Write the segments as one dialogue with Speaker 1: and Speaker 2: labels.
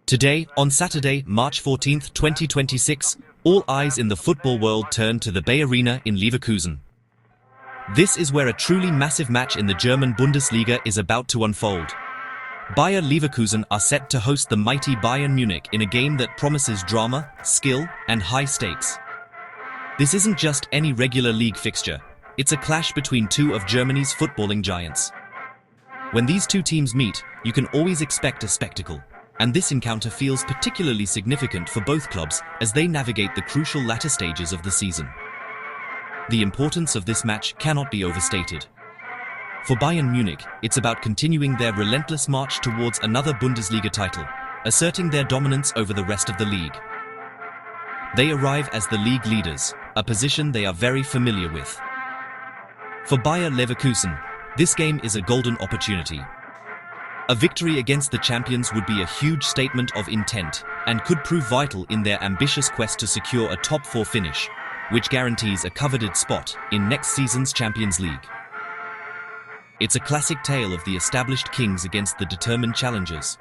Speaker 1: Today, on Saturday, March 14, 2026, all eyes in the football world turn to the BayArena in Leverkusen. This is where a truly massive match in the German Bundesliga is about to unfold. Bayer Leverkusen are set to host the mighty Bayern Munich in a game that promises drama, skill, and high stakes. This isn't just any regular league fixture, it's a clash between two of Germany's footballing giants. When these two teams meet, you can always expect a spectacle. And this encounter feels particularly significant for both clubs as they navigate the crucial latter stages of the season. The importance of this match cannot be overstated. For Bayern Munich, it's about continuing their relentless march towards another Bundesliga title, asserting their dominance over the rest of the league. They arrive as the league leaders, a position they are very familiar with. For Bayer Leverkusen, this game is a golden opportunity. A victory against the champions would be a huge statement of intent and could prove vital in their ambitious quest to secure a top 4 finish, which guarantees a coveted spot in next season's Champions League. It's a classic tale of the established kings against the determined challengers.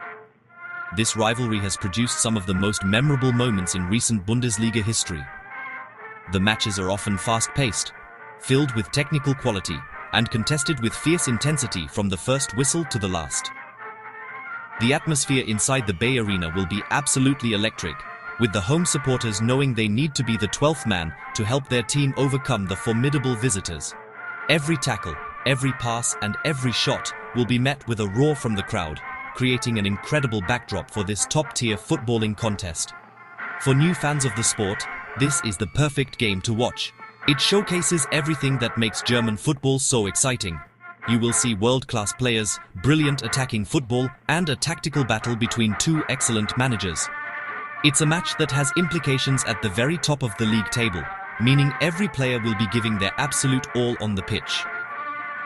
Speaker 1: This rivalry has produced some of the most memorable moments in recent Bundesliga history. The matches are often fast-paced, filled with technical quality, and contested with fierce intensity from the first whistle to the last. The atmosphere inside the BayArena will be absolutely electric, with the home supporters knowing they need to be the 12th man to help their team overcome the formidable visitors. Every tackle, every pass, and every shot will be met with a roar from the crowd, creating an incredible backdrop for this top-tier footballing contest. For new fans of the sport, this is the perfect game to watch. It showcases everything that makes German football so exciting. You will see world-class players, brilliant attacking football, and a tactical battle between two excellent managers. It's a match that has implications at the very top of the league table, meaning every player will be giving their absolute all on the pitch.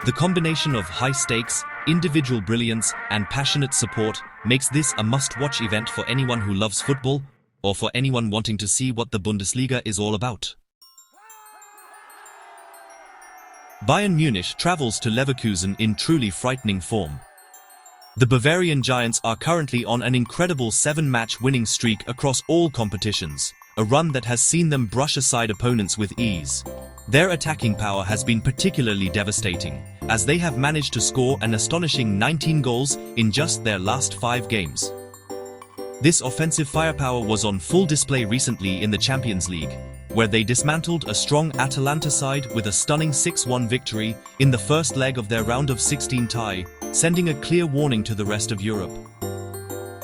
Speaker 1: The combination of high stakes, individual brilliance, and passionate support makes this a must-watch event for anyone who loves football, or for anyone wanting to see what the Bundesliga is all about. Bayern Munich travels to Leverkusen in truly frightening form. The Bavarian Giants are currently on an incredible 7-match winning streak across all competitions, a run that has seen them brush aside opponents with ease. Their attacking power has been particularly devastating, as they have managed to score an astonishing 19 goals in just their last 5 games. This offensive firepower was on full display recently in the Champions League, where they dismantled a strong Atalanta side with a stunning 6-1 victory in the first leg of their round of 16 tie, sending a clear warning to the rest of Europe.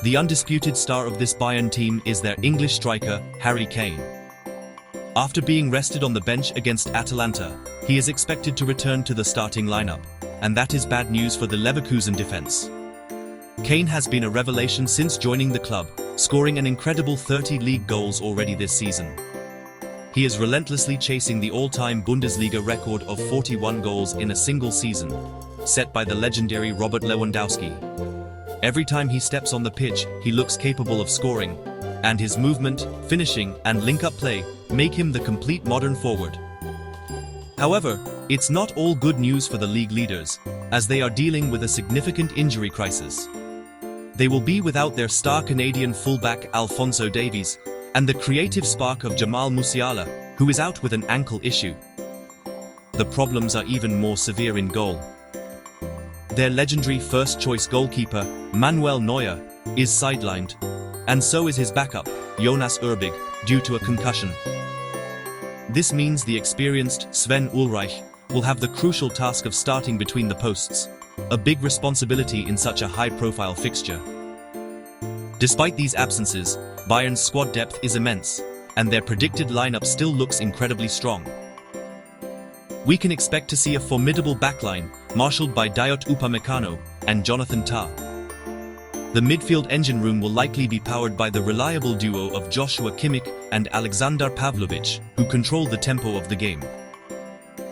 Speaker 1: The undisputed star of this Bayern team is their English striker, Harry Kane. After being rested on the bench against Atalanta, he is expected to return to the starting lineup, and that is bad news for the Leverkusen defense. Kane has been a revelation since joining the club, scoring an incredible 30 league goals already this season. He is relentlessly chasing the all-time Bundesliga record of 41 goals in a single season, set by the legendary Robert Lewandowski. Every time he steps on the pitch, he looks capable of scoring, and his movement, finishing, and link-up play make him the complete modern forward. However, it's not all good news for the league leaders, as they are dealing with a significant injury crisis. They will be without their star Canadian fullback Alphonso Davies, and the creative spark of Jamal Musiala, who is out with an ankle issue. The problems are even more severe in goal. Their legendary first-choice goalkeeper, Manuel Neuer, is sidelined, and so is his backup, Jonas Urbig, due to a concussion. This means the experienced Sven Ulreich will have the crucial task of starting between the posts, a big responsibility in such a high-profile fixture. Despite these absences, Bayern's squad depth is immense, and their predicted lineup still looks incredibly strong. We can expect to see a formidable backline, marshaled by Dayot Upamecano and Jonathan Tah. The midfield engine room will likely be powered by the reliable duo of Joshua Kimmich and Alexander Pavlovic, who control the tempo of the game.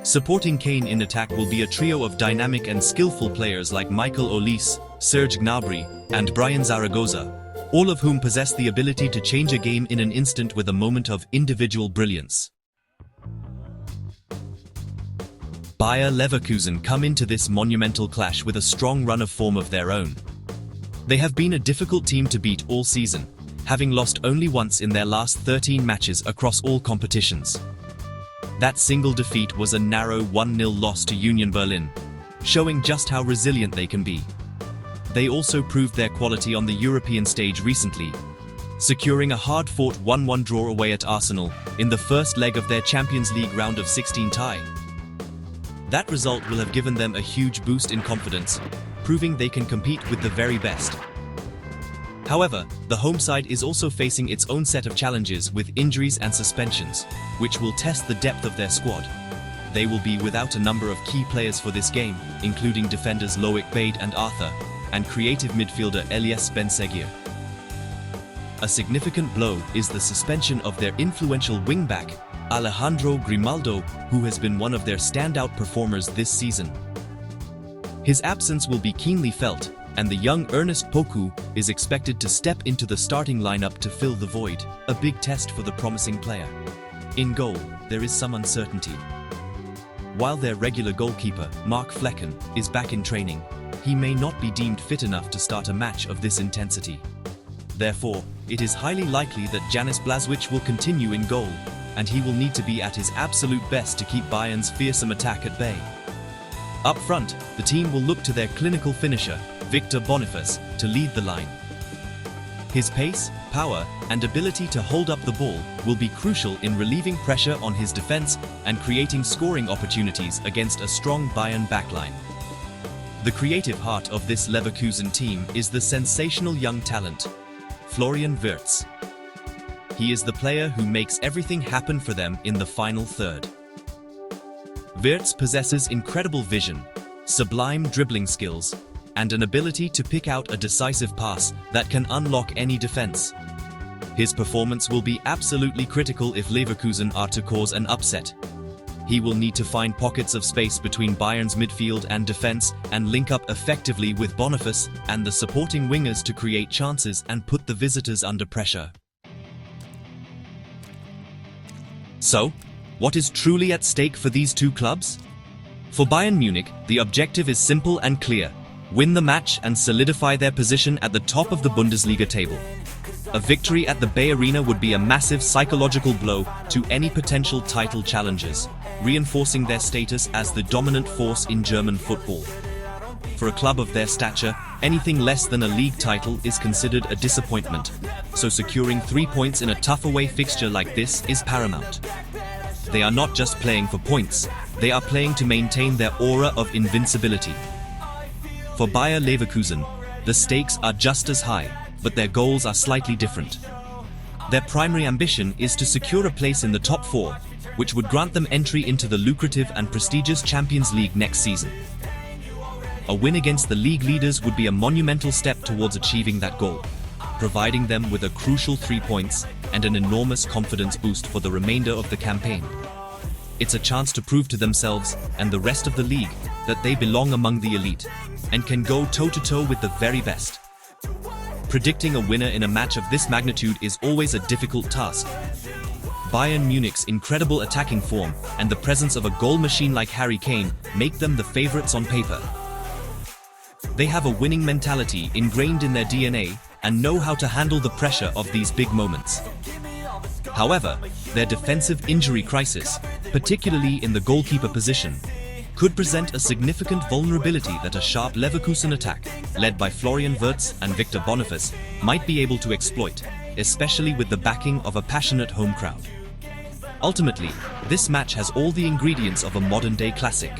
Speaker 1: Supporting Kane in attack will be a trio of dynamic and skillful players like Michael Olise, Serge Gnabry, and Brian Zaragoza, all of whom possess the ability to change a game in an instant with a moment of individual brilliance. Bayer Leverkusen come into this monumental clash with a strong run of form of their own. They have been a difficult team to beat all season, having lost only once in their last 13 matches across all competitions. That single defeat was a narrow 1-0 loss to Union Berlin, showing just how resilient they can be. They also proved their quality on the European stage recently, securing a hard-fought 1-1 draw away at Arsenal in the first leg of their Champions League round of 16 tie. That result will have given them a huge boost in confidence, proving they can compete with the very best. However, the home side is also facing its own set of challenges with injuries and suspensions, which will test the depth of their squad. They will be without a number of key players for this game, including defenders Loic Bade and Arthur, and creative midfielder Elias Benseghir. A significant blow is the suspension of their influential wingback, Alejandro Grimaldo, who has been one of their standout performers this season. His absence will be keenly felt, and the young Ernest Poku is expected to step into the starting lineup to fill the void, a big test for the promising player. In goal, there is some uncertainty. While their regular goalkeeper, Mark Flecken, is back in training, he may not be deemed fit enough to start a match of this intensity. Therefore, it is highly likely that Janis Blažević will continue in goal, and he will need to be at his absolute best to keep Bayern's fearsome attack at bay. Up front, the team will look to their clinical finisher, Victor Boniface, to lead the line. His pace, power, and ability to hold up the ball will be crucial in relieving pressure on his defense and creating scoring opportunities against a strong Bayern backline. The creative heart of this Leverkusen team is the sensational young talent, Florian Wirtz. He is the player who makes everything happen for them in the final third. Wirtz possesses incredible vision, sublime dribbling skills, and an ability to pick out a decisive pass that can unlock any defense. His performance will be absolutely critical if Leverkusen are to cause an upset. He will need to find pockets of space between Bayern's midfield and defense and link up effectively with Boniface and the supporting wingers to create chances and put the visitors under pressure. So, what is truly at stake for these two clubs? For Bayern Munich, the objective is simple and clear: win the match and solidify their position at the top of the Bundesliga table. A victory at the BayArena would be a massive psychological blow to any potential title challengers, reinforcing their status as the dominant force in German football. For a club of their stature, anything less than a league title is considered a disappointment, so securing 3 points in a tough away fixture like this is paramount. They are not just playing for points, they are playing to maintain their aura of invincibility. For Bayer Leverkusen, the stakes are just as high, but their goals are slightly different. Their primary ambition is to secure a place in the top 4, which would grant them entry into the lucrative and prestigious Champions League next season. A win against the league leaders would be a monumental step towards achieving that goal, providing them with a crucial 3 points and an enormous confidence boost for the remainder of the campaign. It's a chance to prove to themselves and the rest of the league that they belong among the elite and can go toe-to-toe with the very best. Predicting a winner in a match of this magnitude is always a difficult task. Bayern Munich's incredible attacking form and the presence of a goal machine like Harry Kane make them the favorites on paper. They have a winning mentality ingrained in their DNA and know how to handle the pressure of these big moments. However, their defensive injury crisis, particularly in the goalkeeper position, could present a significant vulnerability that a sharp Leverkusen attack, led by Florian Wirtz and Victor Boniface, might be able to exploit, especially with the backing of a passionate home crowd. Ultimately, this match has all the ingredients of a modern-day classic.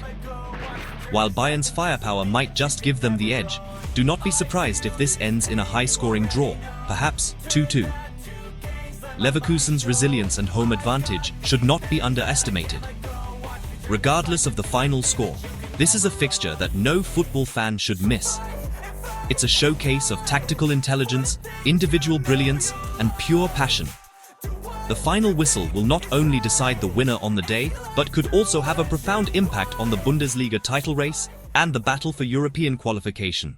Speaker 1: While Bayern's firepower might just give them the edge, do not be surprised if this ends in a high-scoring draw, perhaps 2-2. Leverkusen's resilience and home advantage should not be underestimated. Regardless of the final score, this is a fixture that no football fan should miss. It's a showcase of tactical intelligence, individual brilliance, and pure passion. The final whistle will not only decide the winner on the day, but could also have a profound impact on the Bundesliga title race and the battle for European qualification.